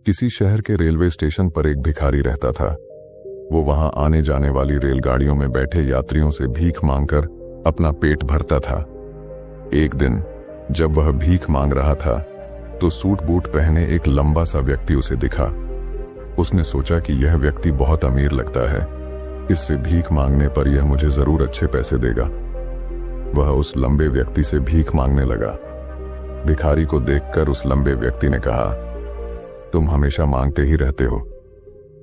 किसी शहर के रेलवे स्टेशन पर एक भिखारी रहता था। वो वहां आने जाने वाली रेलगाड़ियों में बैठे यात्रियों से भीख मांगकर अपना पेट भरता था। एक दिन जब वह भीख मांग रहा था तो सूट बूट पहने एक लंबा सा व्यक्ति उसे दिखा। उसने सोचा कि यह व्यक्ति बहुत अमीर लगता है, इससे भीख मांगने पर यह मुझे जरूर अच्छे पैसे देगा। वह उस लंबे व्यक्ति से भीख मांगने लगा। भिखारी को देखकर उस लंबे व्यक्ति ने कहा, तुम हमेशा मांगते ही रहते हो,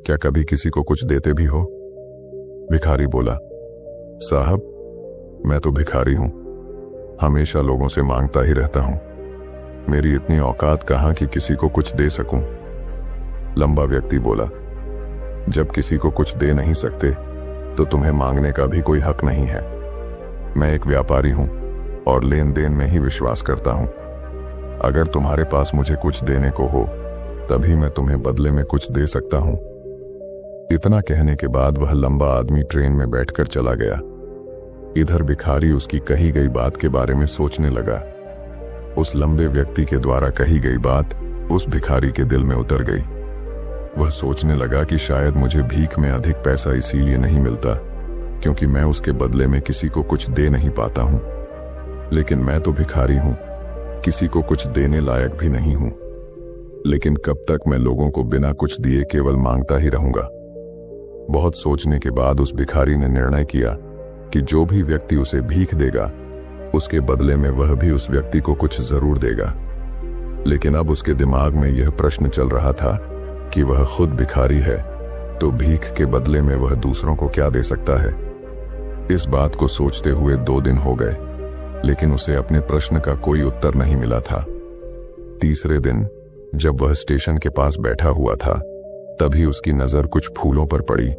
क्या कभी किसी को कुछ देते भी हो? भिखारी बोला, साहब मैं तो भिखारी हूं, हमेशा लोगों से मांगता ही रहता हूं, मेरी इतनी औकात कहां कि किसी को कुछ दे सकूं। लंबा व्यक्ति बोला, जब किसी को कुछ दे नहीं सकते तो तुम्हें मांगने का भी कोई हक नहीं है। मैं एक व्यापारी हूं और लेन देन में ही विश्वास करता हूं। अगर तुम्हारे पास मुझे कुछ देने को हो तभी मैं तुम्हें बदले में कुछ दे सकता हूं। इतना कहने के बाद वह लंबा आदमी ट्रेन में बैठकर चला गया। इधर भिखारी उसकी कही गई बात के बारे में सोचने लगा। उस लंबे व्यक्ति के द्वारा कही गई बात उस भिखारी के दिल में उतर गई। वह सोचने लगा कि शायद मुझे भीख में अधिक पैसा इसीलिए नहीं मिलता क्योंकि मैं उसके बदले में किसी को कुछ दे नहीं पाता हूं। लेकिन मैं तो भिखारी हूं, किसी को कुछ देने लायक भी नहीं हूं। लेकिन कब तक मैं लोगों को बिना कुछ दिए केवल मांगता ही रहूंगा? बहुत सोचने के बाद उस भिखारी ने निर्णय किया कि जो भी व्यक्ति उसे भीख देगा उसके बदले में वह भी उस व्यक्ति को कुछ जरूर देगा। लेकिन अब उसके दिमाग में यह प्रश्न चल रहा था कि वह खुद भिखारी है तो भीख के बदले में वह दूसरों को क्या दे सकता है। इस बात को सोचते हुए 2 दिन हो गए, लेकिन उसे अपने प्रश्न का कोई उत्तर नहीं मिला था। तीसरे दिन जब वह स्टेशन के पास बैठा हुआ था तभी उसकी नजर कुछ फूलों पर पड़ी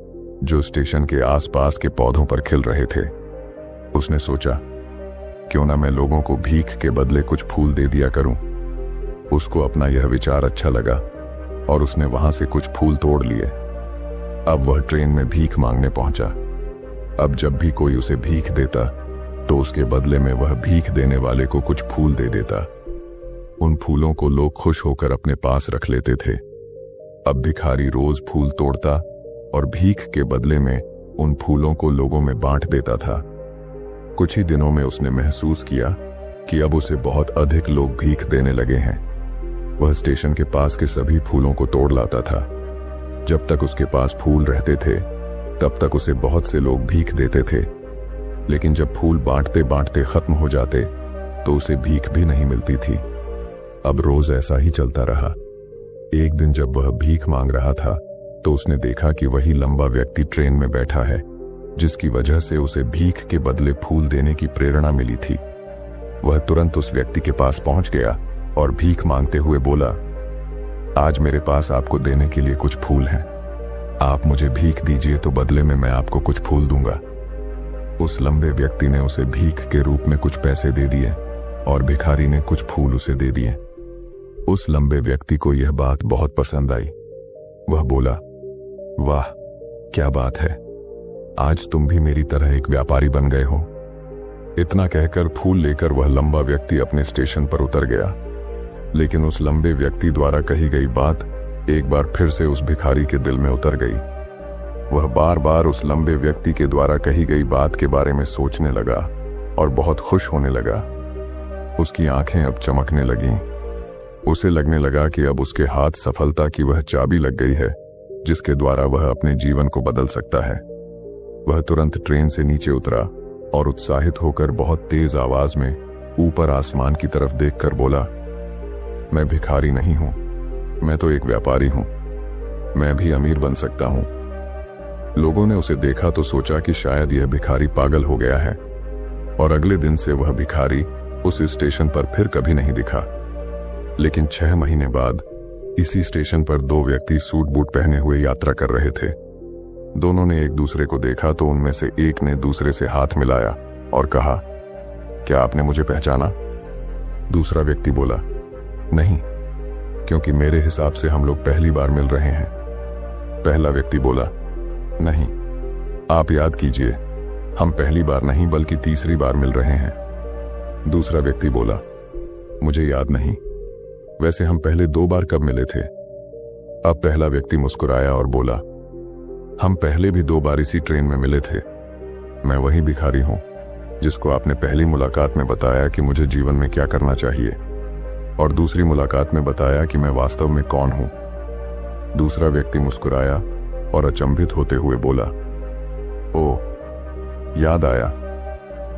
जो स्टेशन के आसपास के पौधों पर खिल रहे थे। उसने सोचा, क्यों ना मैं लोगों को भीख के बदले कुछ फूल दे दिया करूं। उसको अपना यह विचार अच्छा लगा और उसने वहां से कुछ फूल तोड़ लिए। अब वह ट्रेन में भीख मांगने पहुंचा। अब जब भी कोई उसे भीख देता तो उसके बदले में वह भीख देने वाले को कुछ फूल दे देता। उन फूलों को लोग खुश होकर अपने पास रख लेते थे। अब भिखारी रोज फूल तोड़ता और भीख के बदले में उन फूलों को लोगों में बांट देता था। कुछ ही दिनों में उसने महसूस किया कि अब उसे बहुत अधिक लोग भीख देने लगे हैं। वह स्टेशन के पास के सभी फूलों को तोड़ लाता था। जब तक उसके पास फूल रहते थे तब तक उसे बहुत से लोग भीख देते थे, लेकिन जब फूल बांटते बांटते खत्म हो जाते तो उसे भीख भी नहीं मिलती थी। अब रोज ऐसा ही चलता रहा। एक दिन जब वह भीख मांग रहा था तो उसने देखा कि वही लंबा व्यक्ति ट्रेन में बैठा है जिसकी वजह से उसे भीख के बदले फूल देने की प्रेरणा मिली थी। वह तुरंत उस व्यक्ति के पास पहुंच गया और भीख मांगते हुए बोला, आज मेरे पास आपको देने के लिए कुछ फूल हैं, आप मुझे भीख दीजिए तो बदले में मैं आपको कुछ फूल दूंगा। उस लंबे व्यक्ति ने उसे भीख के रूप में कुछ पैसे दे दिए और भिखारी ने कुछ फूल उसे दे दिए। उस लंबे व्यक्ति को यह बात बहुत पसंद आई। वह बोला, वाह क्या बात है, आज तुम भी मेरी तरह एक व्यापारी बन गए हो। इतना कहकर फूल लेकर वह लंबा व्यक्ति अपने स्टेशन पर उतर गया। लेकिन उस लंबे व्यक्ति द्वारा कही गई बात एक बार फिर से उस भिखारी के दिल में उतर गई। वह बार बार उस लंबे व्यक्ति के द्वारा कही गई बात के बारे में सोचने लगा और बहुत खुश होने लगा। उसकी आंखें अब चमकने लगीं। उसे लगने लगा कि अब उसके हाथ सफलता की वह चाबी लग गई है जिसके द्वारा वह अपने जीवन को बदल सकता है। वह तुरंत ट्रेन से नीचे उतरा और उत्साहित होकर बहुत तेज आवाज में ऊपर आसमान की तरफ देखकर बोला, मैं भिखारी नहीं हूं, मैं तो एक व्यापारी हूं, मैं भी अमीर बन सकता हूं। लोगों ने उसे देखा तो सोचा कि शायद यह भिखारी पागल हो गया है और अगले दिन से वह भिखारी उस स्टेशन पर फिर कभी नहीं दिखा। लेकिन 6 महीने बाद इसी स्टेशन पर 2 व्यक्ति सूट बूट पहने हुए यात्रा कर रहे थे। दोनों ने एक दूसरे को देखा तो उनमें से एक ने दूसरे से हाथ मिलाया और कहा, क्या आपने मुझे पहचाना? दूसरा व्यक्ति बोला, नहीं, क्योंकि मेरे हिसाब से हम लोग पहली बार मिल रहे हैं। पहला व्यक्ति बोला, नहीं, आप याद कीजिए, हम पहली बार नहीं बल्कि तीसरी बार मिल रहे हैं। दूसरा व्यक्ति बोला, मुझे याद नहीं, वैसे हम पहले 2 बार कब मिले थे? अब पहला व्यक्ति मुस्कुराया और बोला, हम पहले भी 2 बार इसी ट्रेन में मिले थे। मैं वही भिखारी हूं जिसको आपने पहली मुलाकात में बताया कि मुझे जीवन में क्या करना चाहिए, और दूसरी मुलाकात में बताया कि मैं वास्तव में कौन हूं। दूसरा व्यक्ति मुस्कुराया और अचंभित होते हुए बोला, ओह, याद आया,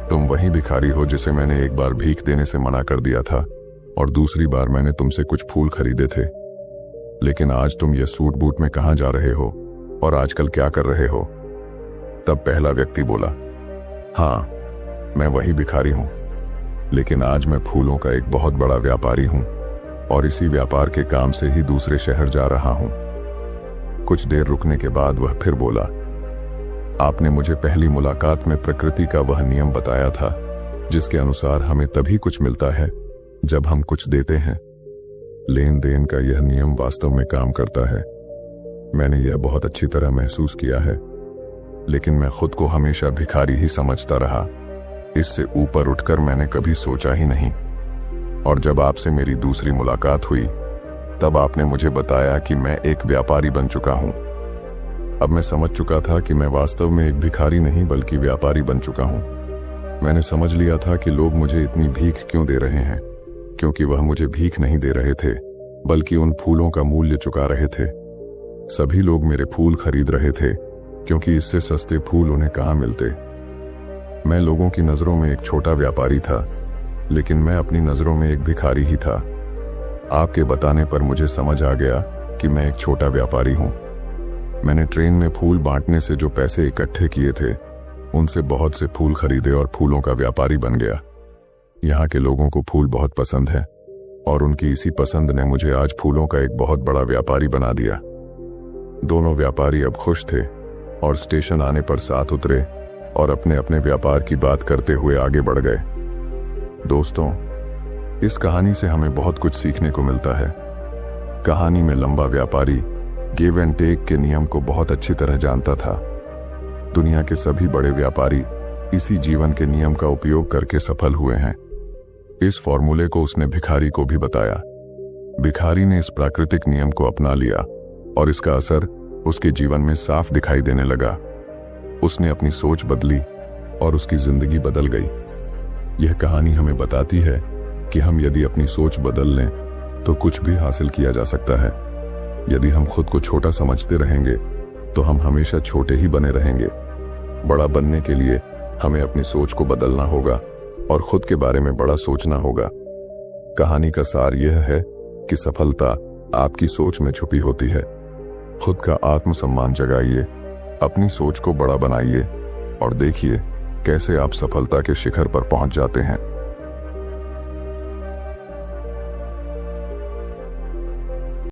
तुम वही भिखारी हो जिसे मैंने एक बार भीख देने से मना कर दिया था और दूसरी बार मैंने तुमसे कुछ फूल खरीदे थे। लेकिन आज तुम ये सूट बूट में कहां जा रहे हो और आजकल क्या कर रहे हो? तब पहला व्यक्ति बोला, हाँ, मैं वही भिखारी हूं, लेकिन आज मैं फूलों का एक बहुत बड़ा व्यापारी हूं और इसी व्यापार के काम से ही दूसरे शहर जा रहा हूं। कुछ देर रुकने के बाद वह फिर बोला, आपने मुझे पहली मुलाकात में प्रकृति का वह नियम बताया था जिसके अनुसार हमें तभी कुछ मिलता है जब हम कुछ देते हैं। लेन देन का यह नियम वास्तव में काम करता है। मैंने यह बहुत अच्छी तरह महसूस किया है, लेकिन मैं खुद को हमेशा भिखारी ही समझता रहा। इससे ऊपर उठकर मैंने कभी सोचा ही नहीं। और जब आपसे मेरी दूसरी मुलाकात हुई तब आपने मुझे बताया कि मैं एक व्यापारी बन चुका हूं। अब मैं समझ चुका था कि मैं वास्तव में एक भिखारी नहीं बल्कि व्यापारी बन चुका हूं। मैंने समझ लिया था कि लोग मुझे इतनी भीख क्यों दे रहे हैं, क्योंकि वह मुझे भीख नहीं दे रहे थे बल्कि उन फूलों का मूल्य चुका रहे थे। सभी लोग मेरे फूल खरीद रहे थे क्योंकि इससे सस्ते फूल उन्हें कहां मिलते। मैं लोगों की नजरों में एक छोटा व्यापारी था, लेकिन मैं अपनी नजरों में एक भिखारी ही था। आपके बताने पर मुझे समझ आ गया कि मैं एक छोटा व्यापारी हूं। मैंने ट्रेन में फूल बांटने से जो पैसे इकट्ठे किए थे उनसे बहुत से फूल खरीदे और फूलों का व्यापारी बन गया। यहाँ के लोगों को फूल बहुत पसंद है और उनकी इसी पसंद ने मुझे आज फूलों का एक बहुत बड़ा व्यापारी बना दिया। दोनों व्यापारी अब खुश थे और स्टेशन आने पर साथ उतरे और अपने अपने व्यापार की बात करते हुए आगे बढ़ गए। दोस्तों, इस कहानी से हमें बहुत कुछ सीखने को मिलता है। कहानी में लंबा व्यापारी गिव एंड टेक के नियम को बहुत अच्छी तरह जानता था। दुनिया के सभी बड़े व्यापारी इसी जीवन के नियम का उपयोग करके सफल हुए हैं। इस फॉर्मूले को उसने भिखारी को भी बताया। भिखारी ने इस प्राकृतिक नियम को अपना लिया और इसका असर उसके जीवन में साफ दिखाई देने लगा। उसने अपनी सोच बदली और उसकी जिंदगी बदल गई। यह कहानी हमें बताती है कि हम यदि अपनी सोच बदल लें तो कुछ भी हासिल किया जा सकता है। यदि हम खुद को छोटा समझते रहेंगे तो हम हमेशा छोटे ही बने रहेंगे। बड़ा बनने के लिए हमें अपनी सोच को बदलना होगा और खुद के बारे में बड़ा सोचना होगा। कहानी का सार यह है कि सफलता आपकी सोच में छुपी होती है। खुद का आत्मसम्मान जगाइए, अपनी सोच को बड़ा बनाइए और देखिए कैसे आप सफलता के शिखर पर पहुंच जाते हैं।